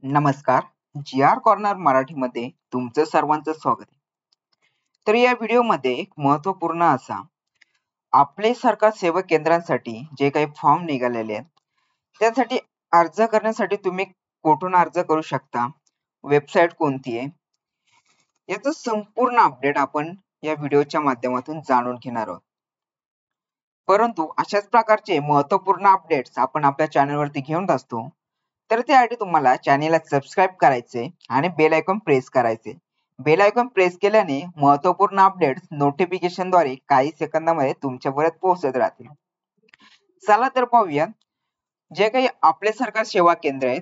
नमस्कार. जी R corner मराठीमध्ये तुमचं सर्वांचं स्वागत आहे. तर या व्हिडिओमध्ये एक महत्त्वपूर्ण असा आपले सरकार सेवा केंद्रांसाठी जे काही फॉर्म निघालेले आहेत त्यासाठी अर्ज करण्यासाठी तुम्ही कुठून अर्ज करू शकता, वेबसाईट कोणती आहे, याचं संपूर्ण अपडेट आपण या व्हिडिओच्या माध्यमातून जाणून घेणार आहोत. परंतु अशाच प्रकारचे महत्त्वपूर्ण अपडेट्स आपण आपल्या चॅनलवरती घेऊन असतो. तर त्यासाठी तुम्हाला चॅनेलला सबस्क्राईब करायचे आणि बेल आयकॉन प्रेस करायचे. बेल आयकॉन प्रेस केल्याने महत्त्वपूर्ण अपडेट्स नोटिफिकेशनद्वारे काही सेकंदामध्ये तुमच्यापर्यंत पोहोचत राहतील. चला तर पाहूया जे काही आपले सरकार सेवा केंद्र आहेत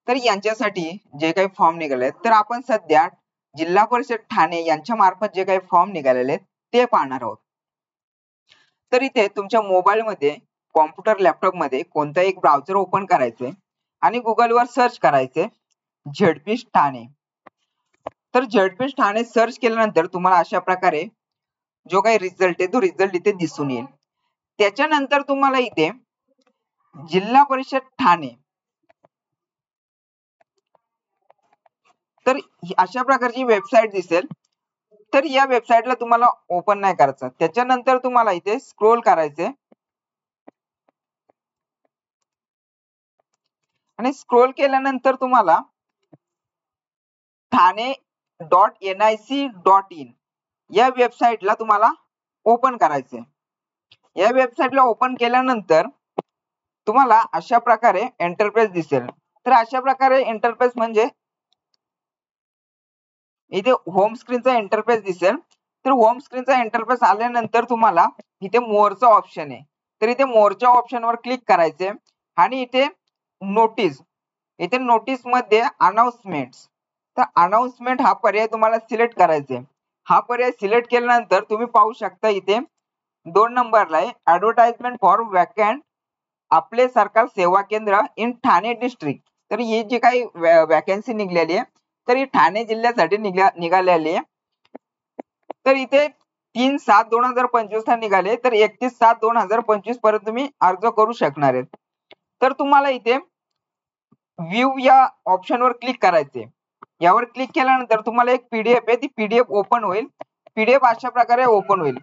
तर यांच्यासाठी जे काही फॉर्म निघाले आहेत तर आपण सध्या जिल्हा परिषद ठाणे यांच्या मार्फत जे काही फॉर्म निघालेले आहेत ते पाहणार आहोत. तर इथे तुमच्या मोबाईलमध्ये, कॉम्प्युटर, लॅपटॉपमध्ये कोणताही एक ब्राउझर ओपन करायचे आणि गुगलवर सर्च करायचे झेडपी ठाणे. तर झेडपी ठाणे सर्च केल्यानंतर तुम्हाला अशा प्रकारे जो काही रिझल्ट आहे तो रिझल्ट इथे दिसून येईल. त्याच्यानंतर तुम्हाला इथे जिल्हा परिषद ठाणे तर अशा प्रकारची वेबसाईट दिसेल. तर या वेबसाईटला तुम्हाला ओपन नाही करायचं. त्याच्यानंतर तुम्हाला इथे स्क्रोल करायचे आणि स्क्रोल केल्यानंतर तुम्हाला ठाणे.nic.in या वेबसाईटला तुम्हाला ओपन करायचे. या वेबसाईटला ओपन केल्यानंतर तुम्हाला अशा प्रकारे इंटरफेस दिसेल. तर अशा प्रकारे इंटरफेस म्हणजे इथे होम स्क्रीनचा इंटरफेस दिसेल. तर होम स्क्रीनचा इंटरफेस आल्यानंतर तुम्हाला इथे मोरचा ऑप्शन आहे. तर इथे मोरच्या ऑप्शनवर क्लिक करायचे आणि इथे नोटीस मध्ये अनाउन्समेंट्स तर अनाउन्समेंट हा पर्याय तुम्हाला सिलेक्ट करायचे. हा पर्याय सिलेक्ट केल्यानंतर तुम्ही पाहू शकता इथे 2 नंबरला आहे ऍडव्हर्टाइजमेंट फॉर वॅकंट आपले सरकार सेवा केंद्र इन ठाणे डिस्ट्रिक्ट. तर ही जी काही वॅकन्सी निघलेली आहे तर ही ठाणे जिल्ह्यासाठी निघालेली आहे. तर इथे 3/7/2025 ला निघाले तर 31/7/2025 पर्यंत तुम्ही अर्ज करू शकणार आहेत. तर तुम्हाला इथे व्ह्यू या ऑप्शनवर क्लिक करायचे. यावर क्लिक केल्यानंतर तुम्हाला एक पीडीएफ आहे ती पीडीएफ ओपन होईल. पीडीएफ अशा प्रकारे ओपन होईल.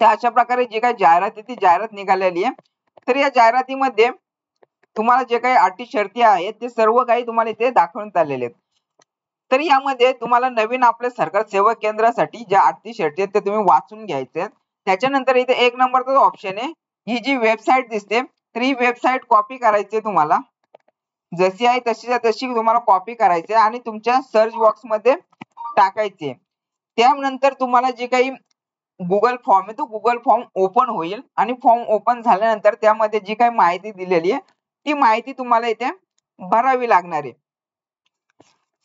तर अशा प्रकारे जी काही जाहिरात आहे ती जाहिरात निघालेली आहे. तर या जाहिरातीमध्ये तुम्हाला जे काही अटी शर्ती आहेत ते सर्व काही तुम्हाला इथे दाखवण्यात आलेले आहेत. तर यामध्ये तुम्हाला नवीन आपल्या सरकार सेवा केंद्रासाठी ज्या अटी शर्ती आहेत ते तुम्ही वाचून घ्यायचे. त्याच्यानंतर इथे 1 नंबरचा ऑप्शन आहे ही जी वेबसाईट दिसते तर ही वेबसाईट कॉपी करायची तुम्हाला. जशी आहे तशी तुम्हाला कॉपी करायची आणि तुमच्या सर्च बॉक्स मध्ये टाकायचे. त्यानंतर तुम्हाला जे काही गुगल फॉर्म आहे तो गुगल फॉर्म ओपन होईल आणि फॉर्म ओपन झाल्यानंतर त्यामध्ये जी काही माहिती दिलेली आहे ती माहिती तुम्हाला इथे भरावी लागणार आहे.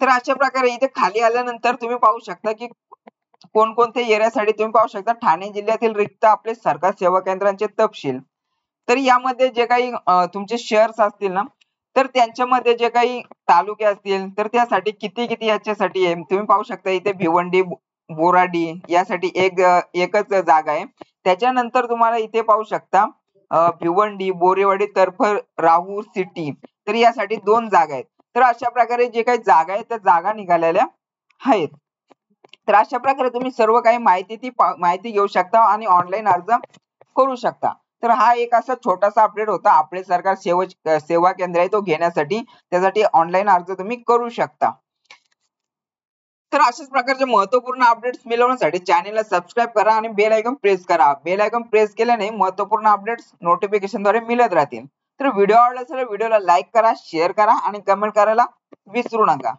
तर अशा प्रकारे इथे खाली आल्यानंतर तुम्ही पाहू शकता की कोणकोणत्या एरियासाठी तुम्ही पाहू शकता ठाणे जिल्ह्यातील रिक्त आपले सरकार सेवा केंद्रांचे तपशील. तर यामध्ये जे काही तुमचे शहर्स असतील ना तर त्यांच्यामध्ये जे काही तालुके असतील तर त्यासाठी किती याच्यासाठी आहे तुम्ही पाहू शकता. इथे भिवंडी, बोराडी यासाठी एकच जागा आहे. त्याच्यानंतर तुम्हाला इथे पाहू शकता भिवंडी, बोरेवाडी, तरफर, राहूर सिटी तर यासाठी 2 जागा आहेत. तर अशा प्रकारे जे काही जागा आहेत त्या जागा निघालेल्या आहेत. तर अशा प्रकारे तुम्ही सर्व काही माहिती घेऊ शकता आणि ऑनलाईन अर्ज करू शकता. तर हा एक असा छोटासा अपडेट होता आपले सरकार सेवा केंद्र आहे तो घेण्यासाठी. त्यासाठी ऑनलाईन अर्ज तुम्ही करू शकता. तर अशाच प्रकारचे महत्त्वपूर्ण अपडेट्स मिळवण्यासाठी चॅनेलला सबस्क्राईब करा आणि बेल आयकॉन प्रेस करा. बेल आयकॉन प्रेस केल्याने महत्त्वपूर्ण अपडेट्स नोटिफिकेशनद्वारे मिळत राहतील. तर व्हिडिओ आवडला असेल व्हिडिओला लाईक करा, शेअर करा आणि कमेंट करायला विसरू नका.